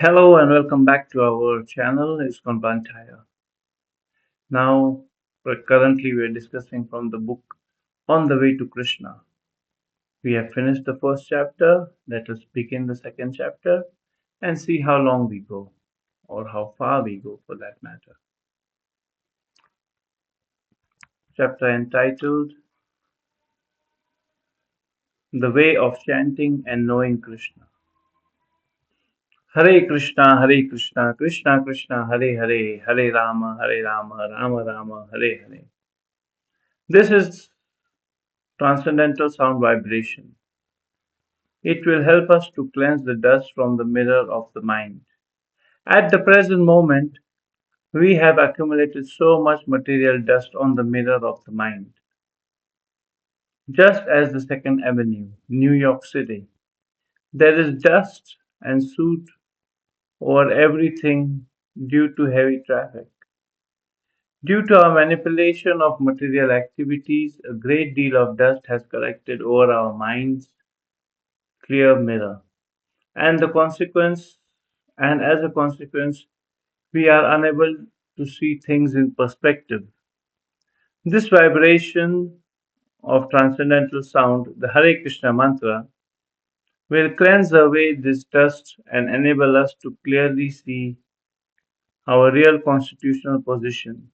Hello and welcome back to our channel, ISKCON Blantyre. Now, currently we're discussing from the book On the Way to Krishna. We have finished the first chapter. Let us begin the second chapter and see how long we go, or how far we go for that matter. Chapter entitled The Way of Chanting and Knowing Krishna. Hare Krishna, Krishna Krishna, Hare Hare, Hare Rama, Rama Rama, Hare Hare. This is transcendental sound vibration. It will help us to cleanse the dust from the mirror of the mind. At the present moment, we have accumulated so much material dust on the mirror of the mind. Just as the Second Avenue, New York City, there is dust and soot over everything due to heavy traffic. Due to our manipulation of material activities, a great deal of dust has collected over our mind's clear mirror. And the consequence, and as a consequence, we are unable to see things in perspective. This vibration of transcendental sound, the Hare Krishna mantra, will cleanse away this dust and enable us to clearly see our real constitutional position.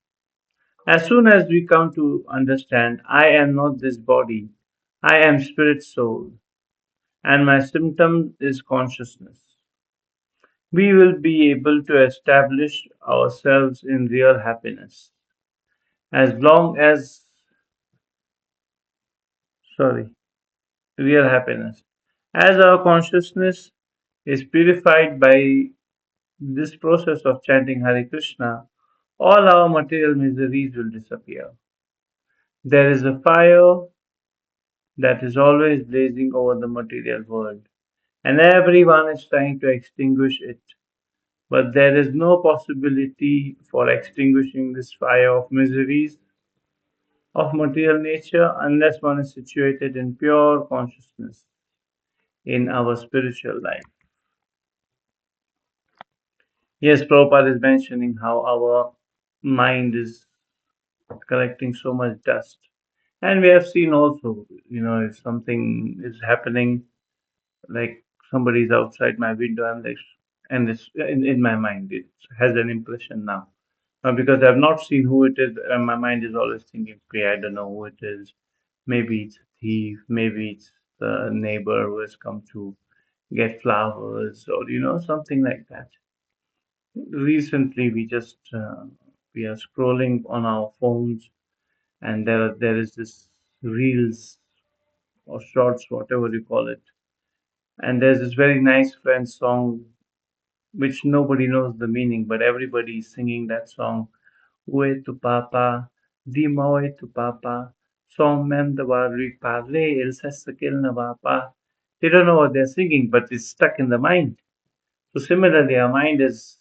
As soon as we come to understand, I am not this body, I am spirit soul, and my symptom is consciousness, we will be able to establish ourselves in real happiness. As long as, sorry, real happiness. As our consciousness is purified by this process of chanting Hare Krishna, all our material miseries will disappear. There is a fire that is always blazing over the material world, and everyone is trying to extinguish it. But there is no possibility for extinguishing this fire of miseries of material nature unless one is situated in pure consciousness in our spiritual life. Yes, Prabhupada is mentioning how our mind is collecting so much dust. And we have seen also, if something is happening, like somebody's outside my window, and it's in my mind, it has an impression now. Because I've not seen who it is, and my mind is always thinking, okay, I don't know who it is. Maybe it's a thief, maybe it's the neighbor who has come to get flowers, or something like that. Recently, we are scrolling on our phones, and there is this reels or shorts, whatever you call it, and there's this very nice French song which nobody knows the meaning, but everybody is singing that song. Où est tu papa? Dis-moi où est tu papa? Sans même devoir lui parler, il sait ce qu'il ne va pas. They don't know what they're singing, but it's stuck in the mind. So similarly, our mind is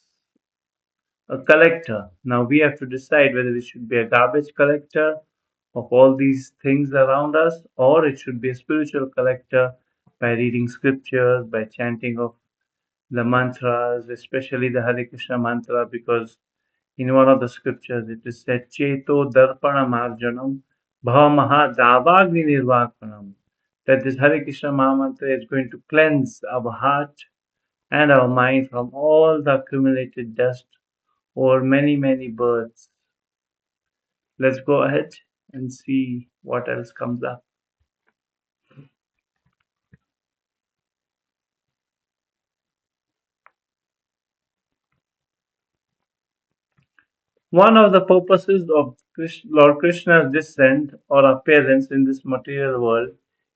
a collector. Now we have to decide whether it should be a garbage collector of all these things around us, or it should be a spiritual collector by reading scriptures, by chanting of the mantras, especially the Hare Krishna mantra, because in one of the scriptures it is said, Cheto Darpana Marjanam Bhamaha Davagni Nirvakanam. That this Hare Krishna Mahamantra is going to cleanse our heart and our mind from all the accumulated dust over many, many births. Let's go ahead and see what else comes up. One of the purposes of Lord Krishna's descent or appearance in this material world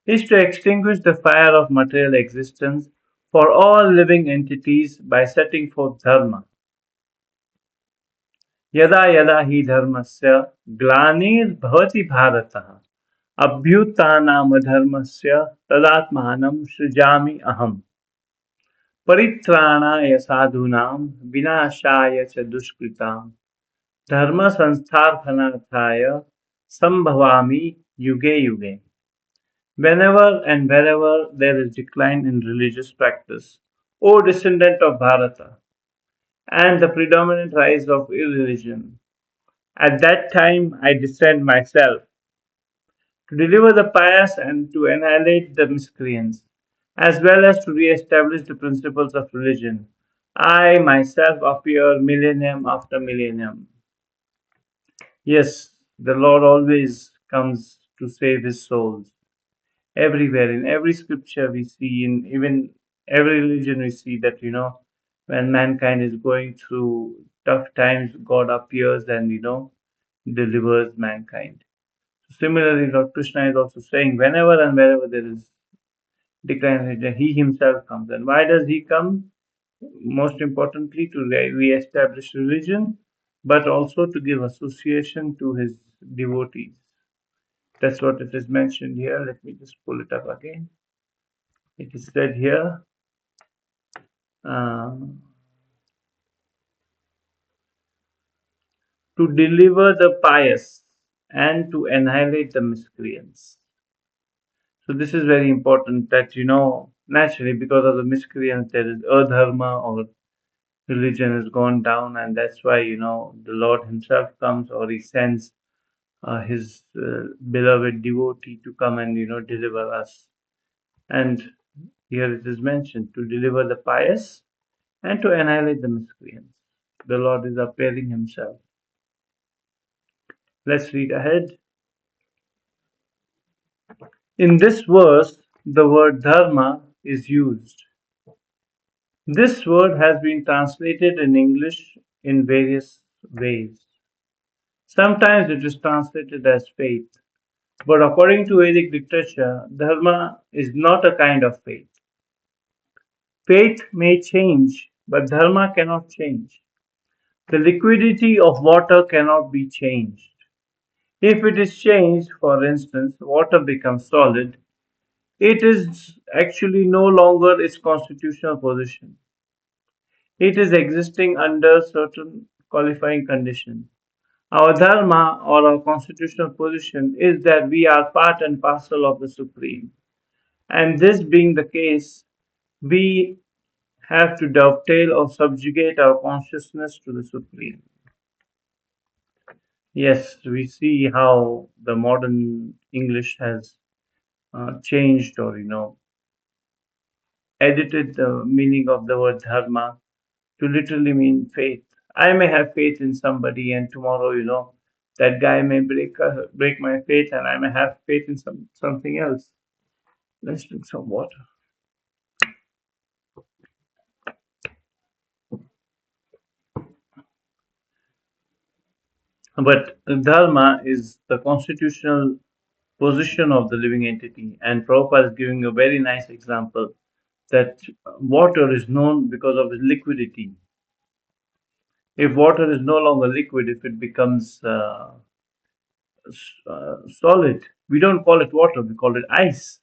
is to extinguish the fire of material existence for all living entities by setting forth dharma. Yada yada hi dharmasya glanir bharatah abhyutanam dharmasya tadatmanam srijami aham परित्राणाय साधूनां विनाशाय च दुष्कृताम् Dharma Sanstharpanaर्थाय Sambhavami Yuge Yuge. Whenever and wherever there is decline in religious practice, O descendant of Bharata, and the predominant rise of irreligion. At that time I descend myself to deliver the pious and to annihilate the miscreants, as well as to re-establish the principles of religion. I myself appear millennium after millennium. Yes, the Lord always comes to save his souls. Everywhere, in every scripture we see, in even every religion we see that, when mankind is going through tough times, God appears and, delivers mankind. Similarly, Lord Krishna is also saying, whenever and wherever there is decline in religion, he himself comes. And why does he come? Most importantly, to re-establish religion, but also to give association to his devotees. That's what it is mentioned here. Let me just pull it up again. It is said here, um, to deliver the pious and to annihilate the miscreants. So this is very important that, naturally because of the miscreants, there is adharma or religion has gone down, and that's why, the Lord himself comes, or he sends his beloved devotee to come and, deliver us. And here it is mentioned to deliver the pious and to annihilate the miscreants. The Lord is appearing himself. Let's read ahead. In this verse, the word dharma is used. This word has been translated in English in various ways. Sometimes it is translated as faith, but according to Vedic literature, dharma is not a kind of faith. Faith may change, but dharma cannot change. The liquidity of water cannot be changed. If it is changed, for instance, water becomes solid, it is actually no longer its constitutional position. It is existing under certain qualifying conditions. Our dharma or our constitutional position is that we are part and parcel of the Supreme. And this being the case, we have to dovetail or subjugate our consciousness to the Supreme. Yes, we see how the modern English has changed, or, edited the meaning of the word dharma to literally mean faith. I may have faith in somebody, and tomorrow, that guy may break my faith, and I may have faith in something else. Let's drink some water. But dharma is the constitutional position of the living entity, and Prabhupada is giving a very nice example that water is known because of its liquidity. If water is no longer liquid, if it becomes solid, we don't call it water, we call it ice.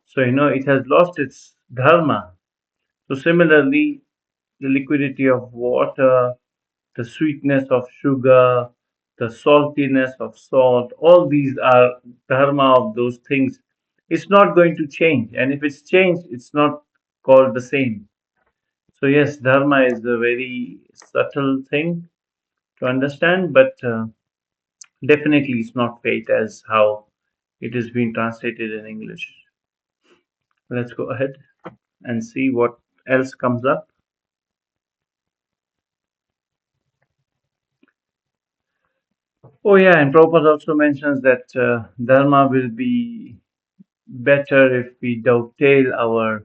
So, it has lost its dharma. So, similarly, the liquidity of water, the sweetness of sugar, the saltiness of salt, all these are dharma of those things. It's not going to change. And if it's changed, it's not called the same. So, yes, dharma is a very subtle thing to understand, but definitely it's not faith as how it is being translated in English. Let's go ahead and see what else comes up. Oh, yeah, and Prabhupada also mentions that dharma will be better if we uh,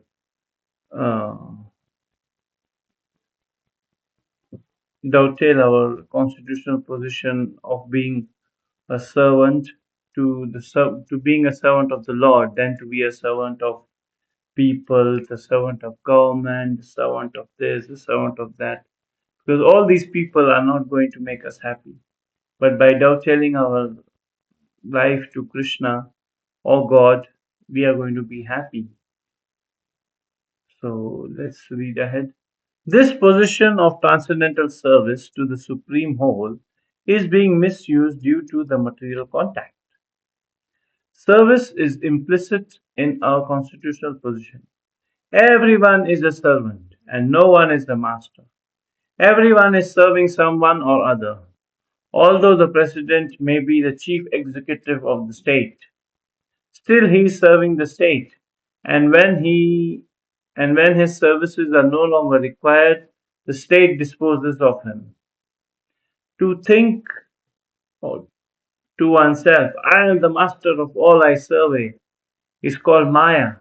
dovetail our constitutional position of being a servant to being a servant of the Lord than to be a servant of people, the servant of government, the servant of this, the servant of that. Because all these people are not going to make us happy. But by dovetailing our life to Krishna or God, we are going to be happy. So let's read ahead. This position of transcendental service to the Supreme Whole is being misused due to the material contact. Service is implicit in our constitutional position. Everyone is a servant, and no one is the master. Everyone is serving someone or other. Although the president may be the chief executive of the state, still he is serving the state. And when his services are no longer required, the state disposes of him. To think or to oneself, I am the master of all I survey, is called Maya,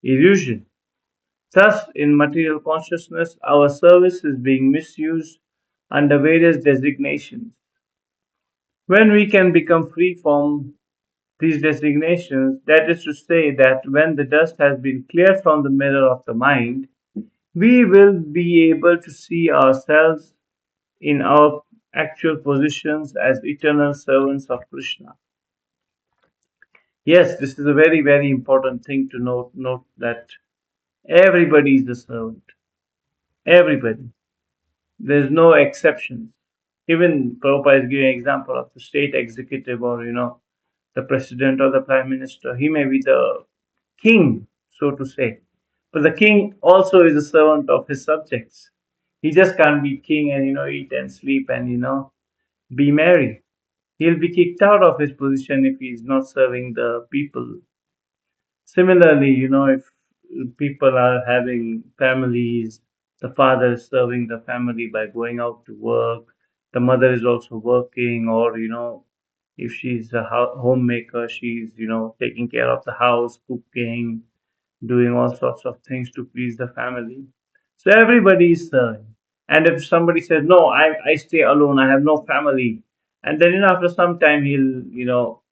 illusion. Thus, in material consciousness, our service is being misused under various designations. When we can become free from these designations, that is to say, that when the dust has been cleared from the mirror of the mind, we will be able to see ourselves in our actual positions as eternal servants of Krishna. Yes, this is a very, very important thing to note. Note that everybody is a servant. Everybody. There's no exceptions. Even Prabhupada is giving an example of the state executive or, the president or the prime minister. He may be the king, so to say. But the king also is a servant of his subjects. He just can't be king and, eat and sleep and, be merry. He'll be kicked out of his position if he's not serving the people. Similarly, if people are having families, the father is serving the family by going out to work, the mother is also working, or, if she's a homemaker, she's, taking care of the house, cooking, doing all sorts of things to please the family. So everybody is serving. And if somebody says, no, I stay alone, I have no family, and then, after some time, he'll,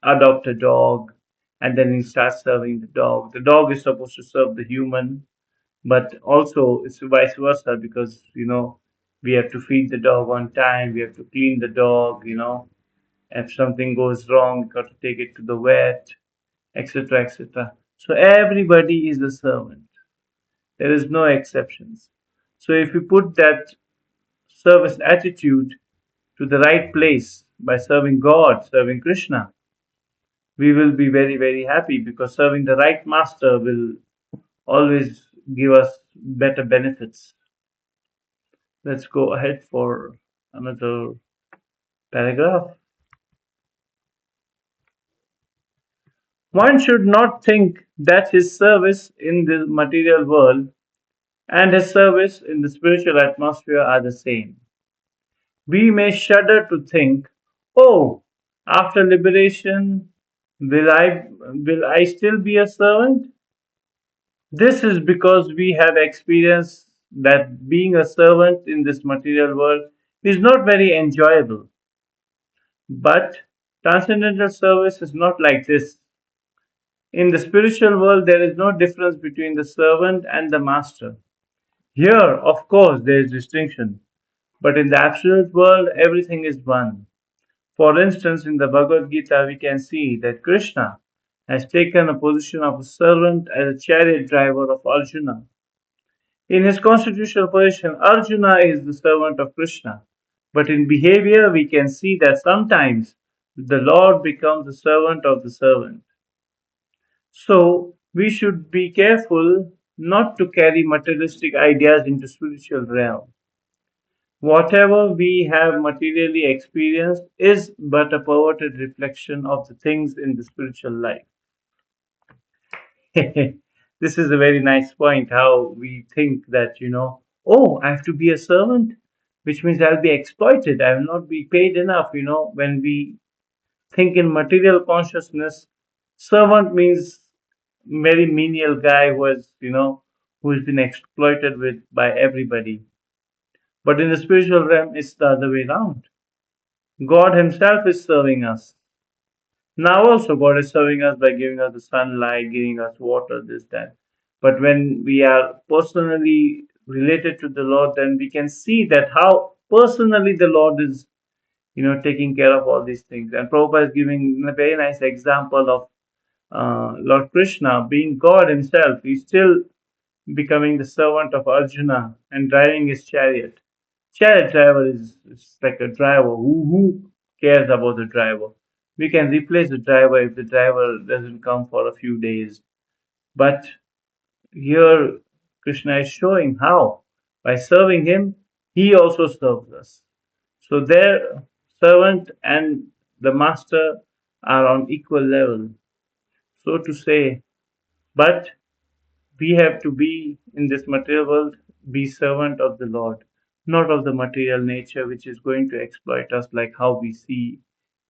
adopt a dog, and then he starts serving the dog. The dog is supposed to serve the human, but also it's vice versa because we have to feed the dog on time, we have to clean the dog. If something goes wrong, we got to take it to the vet, etc., etc. So everybody is a servant. There is no exceptions. So if we put that service attitude to the right place by serving God, serving Krishna, we will be very, very happy because serving the right master will always give us better benefits. Let's go ahead for another paragraph. One should not think that his service in the material world and his service in the spiritual atmosphere are the same. We may shudder to think, oh, after liberation, will I still be a servant? This is because we have experienced that being a servant in this material world is not very enjoyable. But transcendental service is not like this. In the spiritual world, there is no difference between the servant and the master. Here, of course, there is distinction, but in the absolute world, everything is one. For instance, in the Bhagavad Gita, we can see that Krishna has taken a position of a servant as a chariot driver of Arjuna. In his constitutional position, Arjuna is the servant of Krishna. But in behavior, we can see that sometimes the Lord becomes the servant of the servant. So, we should be careful not to carry materialistic ideas into spiritual realm. Whatever we have materially experienced is but a perverted reflection of the things in the spiritual life. This is a very nice point how we think that, oh, I have to be a servant, which means I'll be exploited. I will not be paid enough. When we think in material consciousness, servant means very menial guy who has been exploited by everybody. But in the spiritual realm, it's the other way around. God Himself is serving us. Now also God is serving us by giving us the sunlight, giving us water, this, that. But when we are personally related to the Lord, then we can see that how personally the Lord is, taking care of all these things. And Prabhupada is giving a very nice example of Lord Krishna being God himself. He's still becoming the servant of Arjuna and driving his chariot. Chariot driver is like a driver. Who cares about the driver? We can replace the driver if the driver doesn't come for a few days. But here Krishna is showing how by serving him, he also serves us. So their servant and the master are on equal level, so to say. But we have to be in this material world, be servant of the Lord, not of the material nature which is going to exploit us like how we see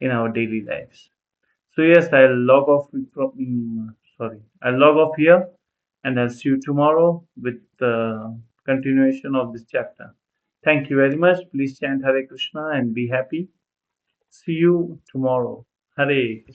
in our daily lives. So yes, I'll log off from, sorry, I'll log off here and I'll see you tomorrow with the continuation of this chapter. Thank you very much. Please chant Hare Krishna and be happy. See you tomorrow. Hare Krishna.